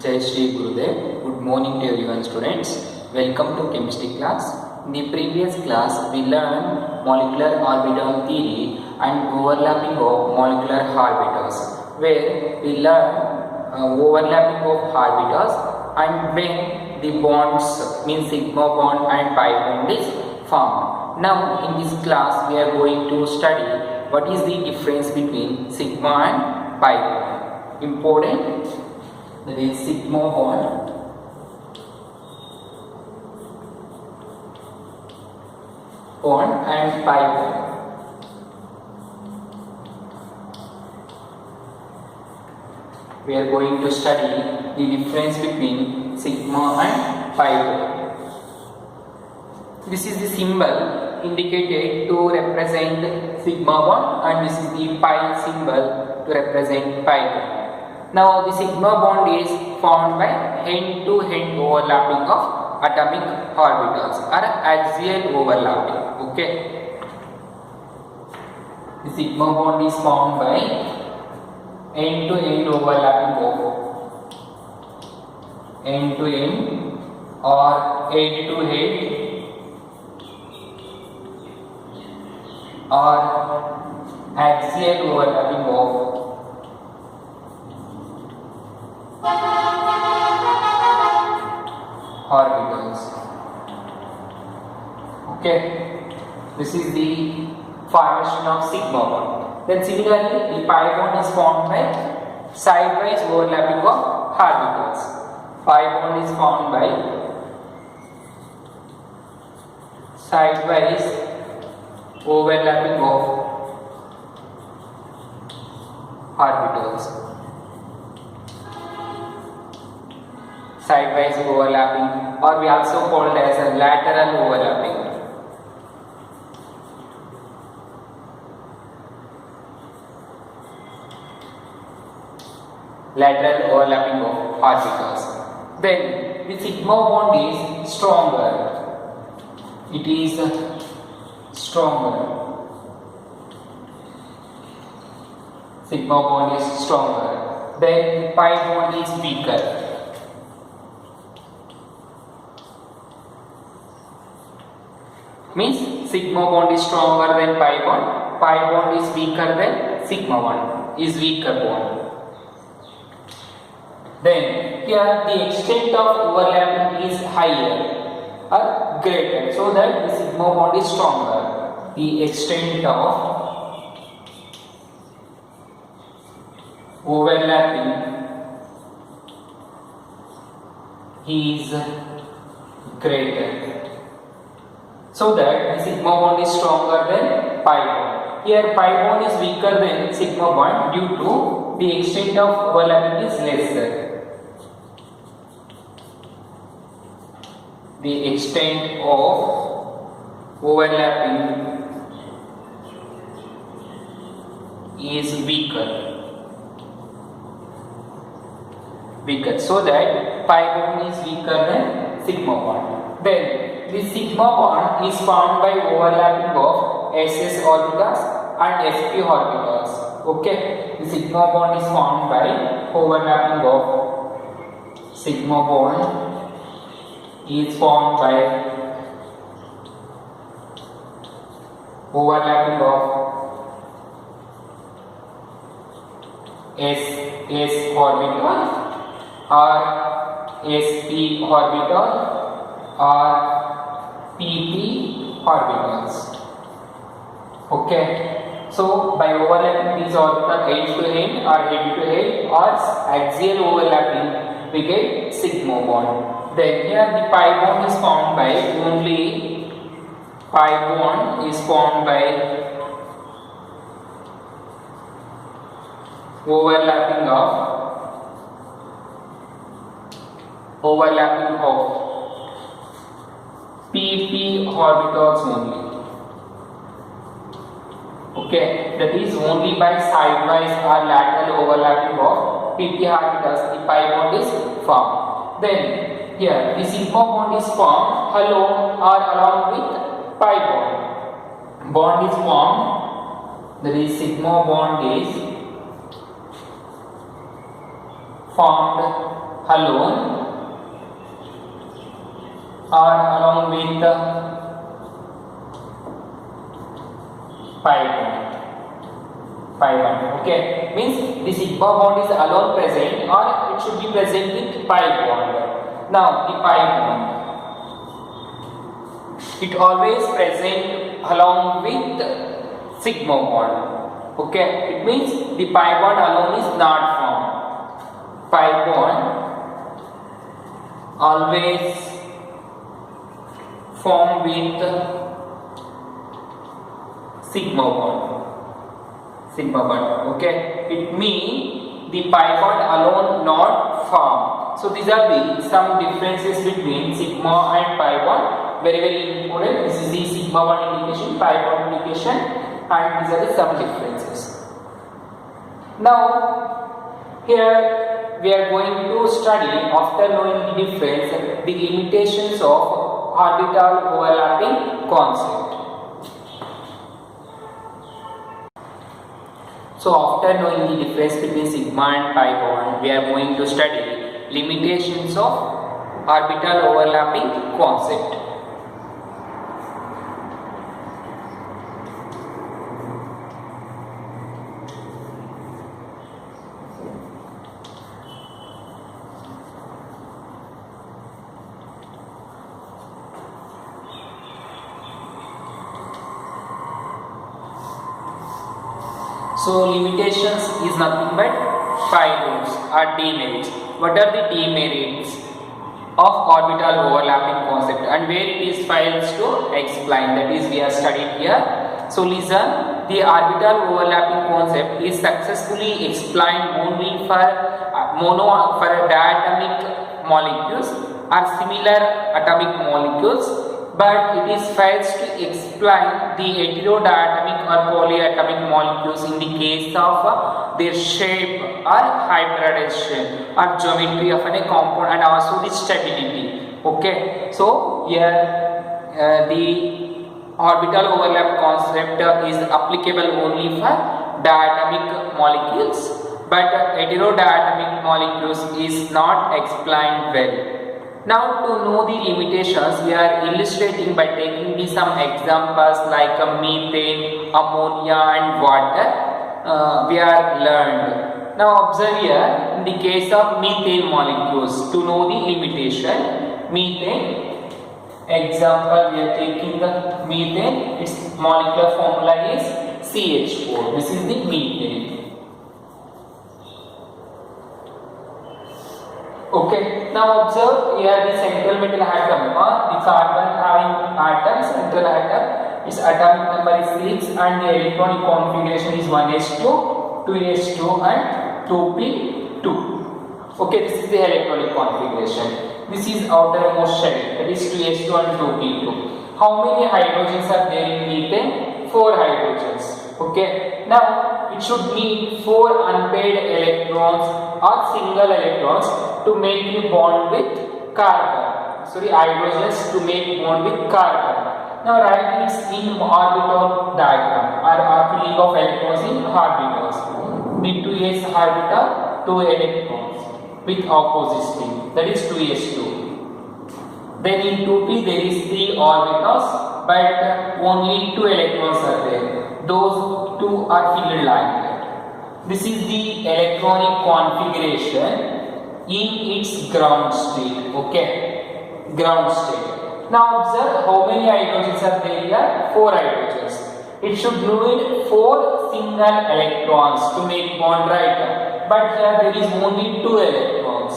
Jai Shri Gurudev. Good morning to everyone, students. Welcome to chemistry class. In the previous class, we learned molecular orbital theory and overlapping of molecular orbitals, where we learned overlapping of orbitals and when the bonds means sigma bond and pi bond is formed. Now, in this class, we are going to study what is the difference between sigma and pi bond. Important. That is sigma bond and pi bond. We are going to study the difference between sigma and pi bond. This is the symbol indicated to represent sigma bond and this is the pi symbol to represent pi bond. Now, the sigma bond is formed by end-to-end overlapping of atomic orbitals or axial overlapping. Okay. The sigma bond is formed by end-to-end overlapping of end-to-end or head-to-head or axial overlapping of orbitals. Okay, this is the formation of sigma bond. Then similarly, the pi bond is formed by sidewise overlapping of orbitals. Pi bond is formed by sidewise overlapping of orbitals. Sidewise overlapping, or we also called as a lateral overlapping. Lateral overlapping of orbitals. Then the sigma bond is stronger. It is stronger. Sigma bond is stronger. Then pi bond is weaker. Means sigma bond is stronger than pi bond is weaker than sigma bond, is weaker bond. Then here the extent of overlapping is higher or greater, so that the sigma bond is stronger. The extent of overlapping is greater, so that the sigma bond is stronger than pi bond. Here pi bond is weaker than sigma bond due to the extent of overlapping is lesser. The extent of overlapping is weaker, so that pi bond is weaker than sigma bond. Then the sigma bond is formed by overlapping of SS orbitals and sp orbitals. Okay, the sigma bond is formed by overlapping of sigma bond is formed by overlapping of SS orbital or sp orbital or pp orbitals. Okay, so by overlapping these orbitals end to end or head to head or axial overlapping, we get sigma bond. Then here the pi bond is formed by overlapping of pp orbitals only. Okay, that is only by sidewise or lateral overlapping of pp orbitals the pi bond is formed. Then here the sigma bond is formed along with pi bond. Bond is formed, that is sigma bond is formed alone or along with pi bond. Pi bond. Okay, means the sigma bond is alone present or it should be present with pi bond. Now the pi bond, it always present along with sigma bond. Okay, it means the pi bond alone is not formed. Pi bond always formed with sigma bond. Sigma bond. Okay, it means the pi bond alone not formed. So these are the some differences between sigma and pi bond. Very important. This is the sigma bond indication, pi bond indication, and these are the some differences. Now here we are going to study, after knowing the difference, the limitations of orbital overlapping concept. So after knowing the difference between sigma and pi bond, we are going to study limitations of orbital overlapping concept. So limitations is nothing but failures or demerits. What are the demerits of orbital overlapping concept and where it is fails to explain? That is, we are studying here. So listen, the orbital overlapping concept is successfully explained only for diatomic molecules or similar atomic molecules, but it is fails to explain the heterodiatomic or polyatomic molecules in the case of their shape or hybridization or geometry of a compound and also the stability. Okay, so here the orbital overlap concept is applicable only for diatomic molecules, but heterodiatomic molecules is not explained well. Now to know the limitations, we are illustrating by taking some examples like methane, ammonia and water. We are learned. Now observe here, in the case of methane molecules, to know the limitation, methane, example we are taking the methane, its molecular formula is CH4. This is the methane. Okay, now observe here the central metal atom or the carbon having atom, central atom, its atomic number is 6 and the electronic configuration is 1s2, 2s2 and 2p2. Okay, this is the electronic configuration. This is outermost shell, that is 2s2 and 2p2. How many hydrogens are there in methane? 4 hydrogens. Okay, now it should need 4 unpaired electrons or single electrons to make the bond with carbon. Sorry, hydrogens to make bond with carbon. Now write it in orbital diagram or filling of electrons in orbitals. The 2s orbital, 2 electrons with opposite spin, that is 2s2. Then in 2p there is 3 orbitals, but only 2 electrons are there. Those 2 are filled like that. This is the electronic configuration in its ground state. Okay, ground state. Now observe how many hydrogens are there here? 4 hydrogens. It should need 4 single electrons to make bond, right? But here there is only 2 electrons.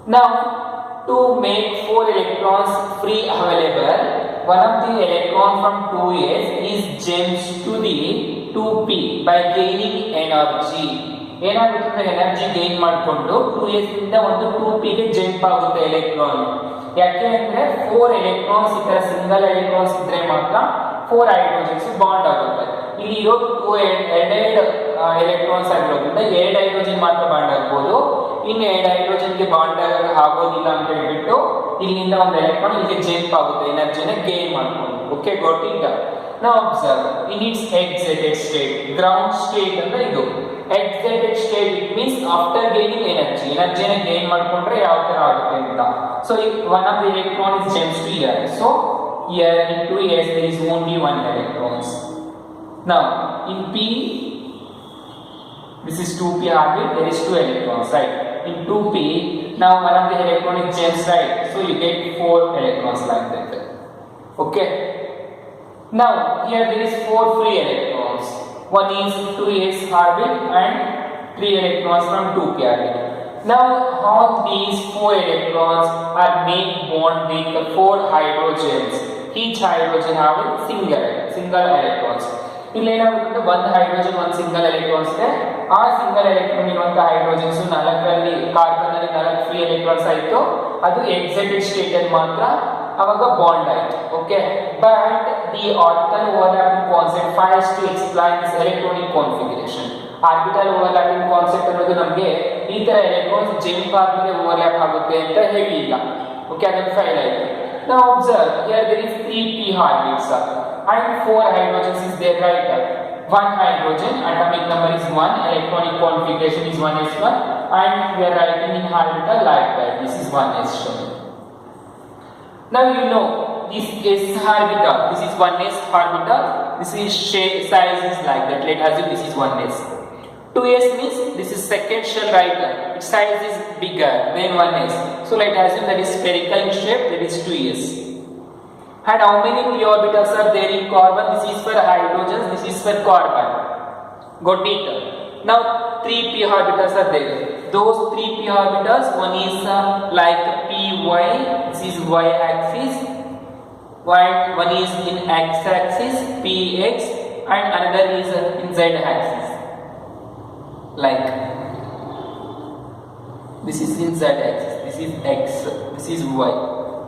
Now to make 4 electrons free available, one of the electron from 2s is jumps to the 2p by gaining energy. ಏನಾಗುತ್ತೆ, energy gain ಮಾಡಿಕೊಂಡು 2s ಇಂದ ಒಂದು 2p ಗೆ jump ಆಗುತ್ತೆ electron. ಯಾಕೆ ಅಂದ್ರೆ 4 electrons ಈ ತರ ಸಿಂಗಲ್ ಎಲೆಕ್ಟ್ರಾನ್ಸ್ ಇದ್ರೆ ಮಾತ್ರ 4 ಹೈಡ್ರೋಜನ್ಸ್ ಬಾಂಡ್ ಆಗುತ್ತೆ. ಇಲ್ಲಿ ಇರೋದು 2 ಎಲೆಕ್ಟ್ರಾನ್ಸ್ ಆಗಿರೋದ್ರಿಂದ 2 ಹೈಡ್ರೋಜನ್ ಮಾತ್ರ ಬಾಂಡ್ ಆಗ್ಬೋದು. ಇನ್ನು 2 ಹೈಡ್ರೋಜನ್ ಗೆ ಬಾಂಡ್ ಆಗೋದಿಲ್ಲ ಅಂತ ಹೇಳ್ಬಿಟ್ಟು ಇಲ್ಲಿಂದ ಒಂದು ಎಲೆಕ್ಟ್ರಾನ್ ಇಲ್ಲಿಗೆ ಜಂಪ್ ಆಗುತ್ತೆ, ಎನರ್ಜಿನ ಗೈನ್ ಮಾಡ್ಕೊಂಡು. Okay, got it? Now observe in its excited state, ground state ಅಂದ್ರೆ ಇದು excited state. It means after gaining energy, ಎನರ್ಜಿನ ಗೇನ್ ಮಾಡ್ಕೊಂಡ್ರೆ ಯಾವ ತರ ಆಗುತ್ತೆ ಅಂತ. So one of the electron is jumps to here. So here in 2s there is only one electrons. Now in p, this is 2p orbit, there is 2 electrons, right? In 2p, now one of the electron is jumps, right? So you get 4 electrons like that. Okay. Now here there is 4 free electrons. One is 2s orbit and 3 electrons from 2p orbit. Now all these 4 electrons are made bond with 4 hydrogens. Each hydrogen having single electrons. ಇಲ್ಲಿ ಏನಾಗುತ್ತೆ, ಒಂದು hydrogen ಒಂದು single electrons ಇದೆ. ಆ single electron ಇರುವಂತಹ hydrogens 4ರಲ್ಲಿ carbon ಅಲ್ಲಿ 4 free electrons ಆಯಿತು. ಅದು ಎಕ್ಸೈಟೆಡ್ ಸ್ಟೇಟ್ ಅಲ್ಲಿ ಮಾತ್ರ ಅವಾಗ ಬಾಂಡ್ ಆಯಿತು. Okay, but the orbital overlapping concept fails to explain this electronic configuration. Orbital overlapping concept ಅನ್ನೋದು ನಮಗೆ ಈ ತರ ಎಲೆಕ್ಟ್ರಾನ್ಸ್ ಜಂಪ್ ಆದ್ಮೇಲೆ ಓವರ್ಲ್ಯಾಪ್ ಆಗುತ್ತೆ ಅಂತ ಹೇಳಿಲ್ಲ. ಓಕೆ, ಅದೊಂದು ಫೈಲ್ ಆಯಿತು. Now observe, here there is 3 p orbits and 4 hydrogens is there, right? One hydrogen, atomic number is 1, electronic configuration is 1s1, and we are writing in orbital like that. This is 1s shown. Now you know this s orbital, this is 1s orbital, this is shape size is like that. Let us assume this is 1s. 2s means this is second shell, right? Its size is bigger than 1s. So let us assume that is spherical in shape, that is 2s. And how many p orbitals are there in carbon? This is for hydrogens, this is for carbon. Got it? Now 3 p orbitals are there. Those 3 p orbitals, one is like py, this is y axis, one is in x axis, px, and another is in z axis. Like this is in z axis, this is x, this is y.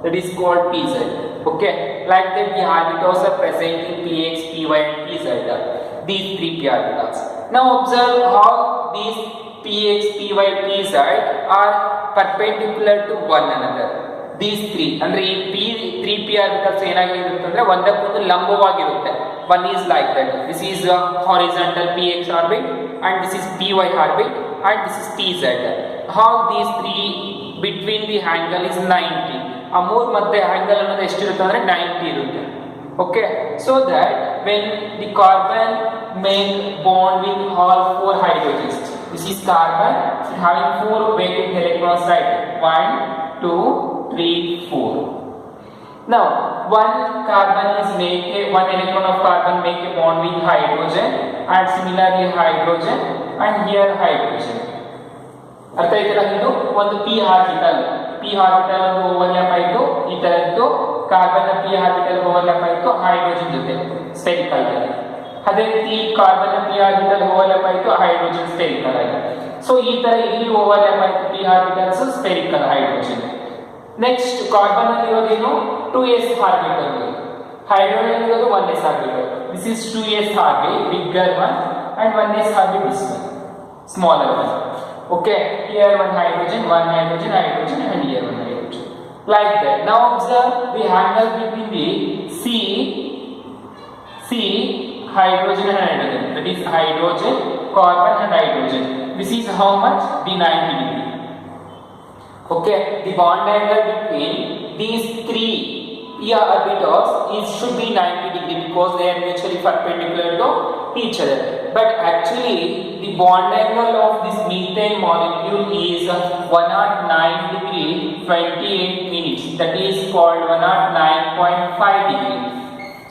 That is called pz. Okay, like that the orbitals are present in px, py, and pz. These 3 p orbitals. Now observe how these px, py, pz are perpendicular to one another. These 3 ಅಂದ್ರೆ ಈ 3 p orbitals ಏನಾಗಿರುತ್ತೆ ಅಂದ್ರೆ ಒಂದಕ್ಕೊಂದು ಲಂಬವಾಗಿರುತ್ತೆ. One is like that. This is horizontal px orbit, and this is py orbit, and this is pz. How these 3 between the angle is 90. ಆ ಮೂರು ಮತ್ತೆ angle ಅನ್ನೋದು ಎಷ್ಟಿರುತ್ತೆ ಅಂದ್ರೆ 90 ಇರುತ್ತೆ. Okay, so that when the carbon make bond with all 4 hydrogens, this is carbon having 4 vacant electrons, right? 1, 2, 3, 4. Now one electron of carbon make a bond with hydrogen, and similarly hydrogen, and here hydrogen. ಅರ್ಥ ಆಯ್ತಲ್ಲ? ಇದು ಒಂದು p orbital ಒಂದು overlap ಆಯಿತು, ಈ ತರದ್ದು carbon p orbital overlap ಆಯಿತು hydrogen ಜೊತೆ ಸ್ಪೆರಿಕಲ್ ಆಗಿ. ಅದೇ ರೀತಿ ಕಾರ್ಬನ್ p orbital ಓವರ್ಲ್ಯಾಪ್ ಆಯಿತು ಹೈಡ್ರೋಜನ್ ಸ್ಪೆರಿಕಲ್ ಆಗಿ. ಸೊ ಈ ತರ ಇಲ್ಲಿ ಓವರ್ಲ್ಯಾಪ್ ಆಯಿತು p orbitals spherical hydrogen. Next carbon ಅಲ್ಲಿ ಇರೋದೇನು 2s ಆರ್ಬಿಟಲ್, hydrogen ಇರೋದು 1s orbital. This is 2s orbit, bigger one, and 1s orbit this one, smaller one. Okay, here one hydrogen, and here one hydrogen. Like that. Now observe the angle between the C hydrogen and hydrogen. That is hydrogen, carbon, and hydrogen. This is how much? The 90 degree. Okay, the bond angle between these 3 p orbitals should be 90 degree because they are mutually perpendicular to each other. But actually the bond angle of this methane molecule is 109 degree 28 minutes. That is called 109.5 degree.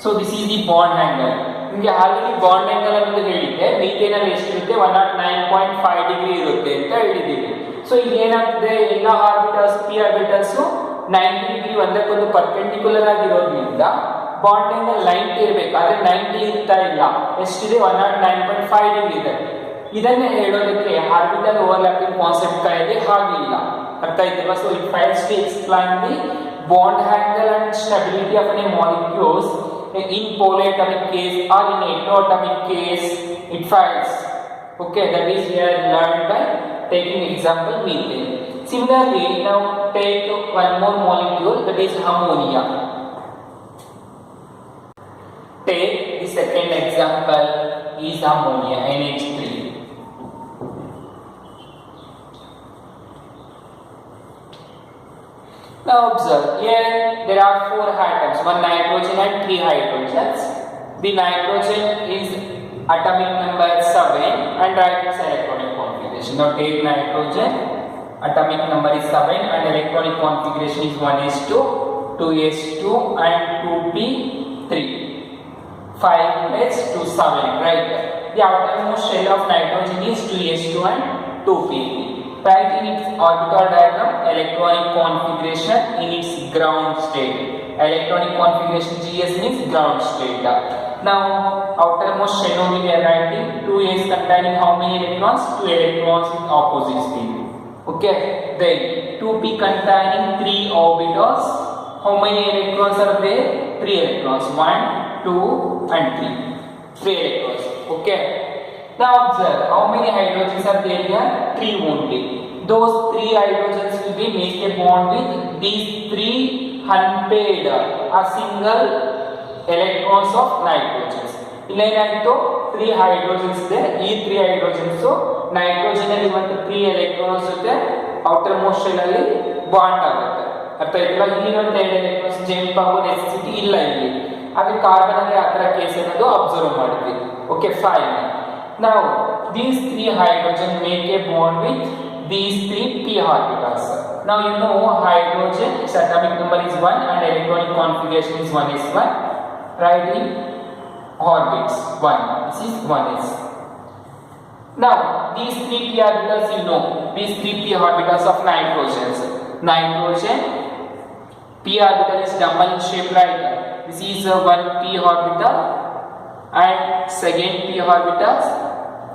So this is the bond angle. ನಿಮಗೆ already bond angle ಅನ್ನೋದು ಹೇಳಿದ್ದೆ, methane ಅಲ್ಲಿ ಎಷ್ಟಿರುತ್ತೆ 109.5 degree ಇರುತ್ತೆ ಅಂತ ಹೇಳಿದ್ದೀವಿ. So ಇಲ್ಲಿ ಏನಾಗ್ತದೆ, ಎಲ್ಲ ಆರ್ಬಿಟಲ್ಸ್ p ಆರ್ಬಿಟಲ್ಸ್ 90 ಡಿಗ್ರಿ ಒಂದಕ್ಕೊಂದು ಪರ್ಪೆಂಡಿಕ್ಯುಲರ್ ಆಗಿರೋದ್ರಿಂದ ಬಾಂಡ್ ಆಂಗಲ್ 90 ಇರಬೇಕು, ಆದ್ರೆ 90 ಇರ್ತಾ ಇಲ್ಲ. ಎಷ್ಟಿದೆ? 109.5 ಡಿಗ್ರಿ ಇದೆ. ಇದನ್ನೇ ಹೇಳೋದಕ್ಕೆ ಆರ್ಬಿಟಲ್ ಓವರ್ಲ್ಯಾಪಿಂಗ್ ಕಾನ್ಸೆಪ್ಟ್ ಕಾಯಿದೆ ಹಾಗಿಲ್ಲ. ಅರ್ಥ ಆಯ್ತಲ್ವಾ? So it fails to explain the bond angle and stability of a molecules in polyatomic case or in heteroatomic case it files. Okay, that is here learned by taking example methane. Similarly, now take one more molecule, that is ammonia. Take the second example is ammonia, NH3. Now observe, here there are 4 atoms, 1 nitrogen and 3 hydrogens. The nitrogen is atomic number 7 and write its electronic configuration. Now take nitrogen, atomic number is 7 and electronic configuration is 1s2, 2s2 and 2p3. 5s to 7, right? The outermost shell of nitrogen is 2s2 and 2p3. Write in its orbital diagram electronic configuration in its ground state. Electronic configuration GS means ground state. Now outermost shell we are writing 2s containing how many electrons? 2 electrons with opposite spin. Okay. Then 2p containing 3 orbitals. How many electrons are there? 3 electrons. 1, 2 and 3. 3 electrons. Okay. Now observe how many hydrogens are there here? 3 only. Those 3 hydrogens will be make a bond with these 3 unpaired or single electrons of nitrogens. Illenayito 3 hydrogens there. These 3 hydrogens nitrogen alli ಮತ್ತು 3 electrons ಜೊತೆ outermost shell ಅಲ್ಲಿ bond ಆಗುತ್ತೆ. ಅರ್ಥ ಆಯ್ತಲ್ಲ? ಇಲ್ಲಿರುವಂತ 2 electrons jump ಆಗೋ necessity ಇಲ್ಲ ಇಲ್ಲಿ. ಆದರೆ ಕಾರ್ಬನ್ ಅಲ್ಲಿ ಆ ತರ ಕೇಸ್ ಅನ್ನೋದು ಅಬ್ಸರ್ವ್ ಮಾಡ್ತೀವಿ. Okay fine. Now these 3 hydrogen make a bond with these 3 p orbitals. Now you know hydrogen its atomic number is 1 and electronic configuration is 1s1. Write in orbits 1. This is 1s. Now these 3 p orbitals you know these 3 p orbitals of nitrogens. Nitrogen p orbital is double in shape, right? This is one p orbital and second p orbitals,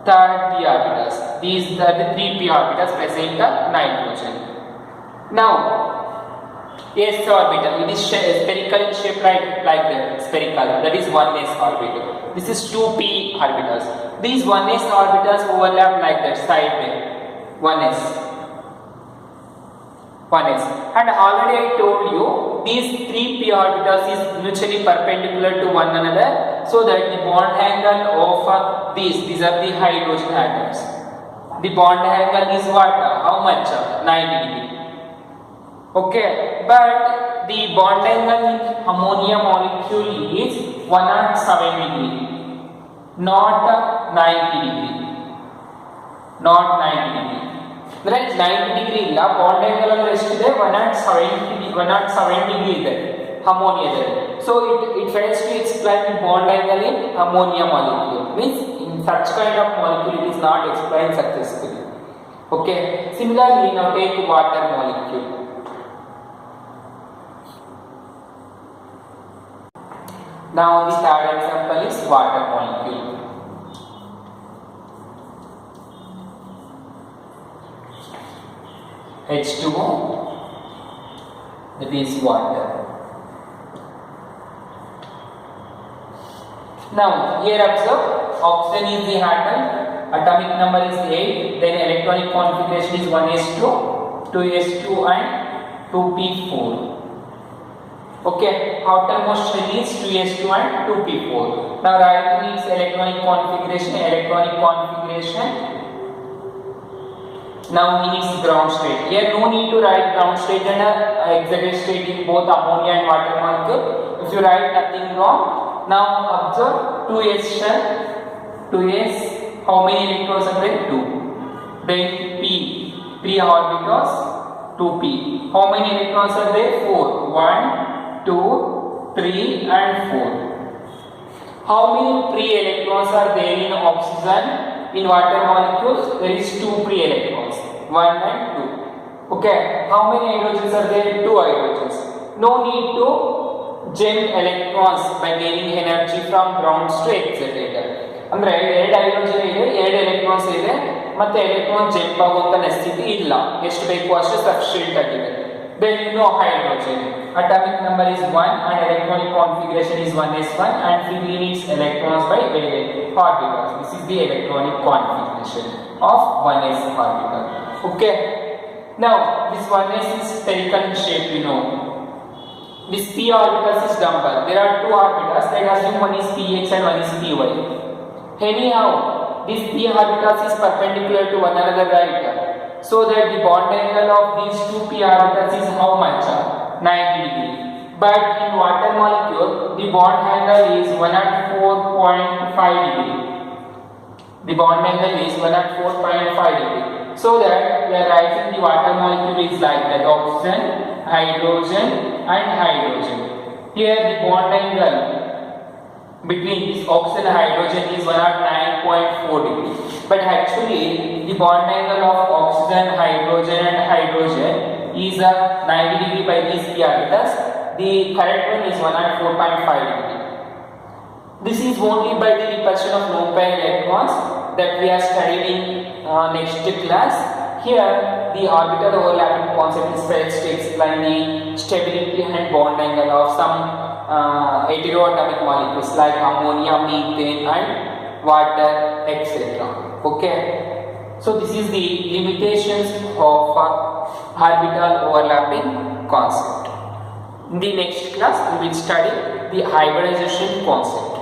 third p orbitals. These are the 3 p orbitals present in nitrogen. Now s orbital, it is spherical in shape, right? Like that, spherical, that is 1s orbital. This is 2p orbitals. These 1s orbitals overlap like that side way. 1s and already I told you these 3 p orbitals is mutually perpendicular to one another, so that the bond angle of these are the hydrogen atoms. The bond angle is what? How much? 90 degree. Okay, but the bond angle in ammonia molecule is 107 degree, not 90 degree. Not 90 degree. Right, 90 degree ಇಲ್ಲ bond angle ಅಲ್ಲಿ ಎಷ್ಟಿದೆ 107 degree ಇದೆ ಅಮೋನಿಯಾದಲ್ಲಿ. So it fails to explain the bond angle in ammonia molecule, means in such kind of molecule it is not explained successfully. Okay, similarly now take water molecule. Now the third example is water molecule. H2O, that is water. Now here observe, oxygen is the atom, atomic number is 8, then electronic configuration is 1s2, 2s2 and 2p4. Okay, outermost shell is 2s2 and 2p4. Now write its electronic configuration. Now in its ground state. Here no need to write ground state and excited state in both ammonia and water molecule. If you write nothing wrong. Now observe 2s shell. 2s, how many electrons are there? 2. Then p, 3 orbitals, 2p. How many electrons are there? 4. 1, 2, 3 and 4. How many free electrons are there in oxygen? In water molecules, there is 2 free electrons, 1 and 2. Okay, how many hydrogens are there? 2 hydrogens. No need to jump electrons by gaining energy from ground to excited. ಅಂದ್ರೆ 2 hydrogen ಇದೆ, 2 electrons ಇದೆ, ಮತ್ತೆ electron jump ಆಗುವಂತ necessity ಇಲ್ಲ. ಎಷ್ಟು ಬೇಕು ಅಷ್ಟು sufficient ಆಗಿದೆ. Then you know hydrogen. Atomic number is 1 and electronic configuration is 1s1 and filling its electrons by valence orbitals. This is the electronic configuration of 1s orbital. Okay. Now this 1s is spherical in shape, you know. This p orbitals is dumbbell. There are 2 orbitals. Let us assume one is px and one is py. Anyhow, this p orbitals is perpendicular to one another, right? So that the bond angle of these 2 p orbitals is how much? 90 degree. But in water molecule, the bond angle is 104.5 degree. The bond angle is 104.5 degree. So that we are writing the water molecule is like that: oxygen, hydrogen, and hydrogen. Here the bond angle between this oxygen and hydrogen is 109.4 degree. But actually, the bond angle of oxygen, hydrogen, and hydrogen is 90 degree by these p orbitals. The correct one is 104.5 degree. This is only by the repulsion of lone pair electrons that we are studying next class. Here, the orbital overlapping concept is felt to explain the stability and bond angle of some heteroatomic molecules like ammonia, methane, and water, etc. Okay. So this is the limitations of orbital overlapping concept. In the next class, we will study the hybridization concept.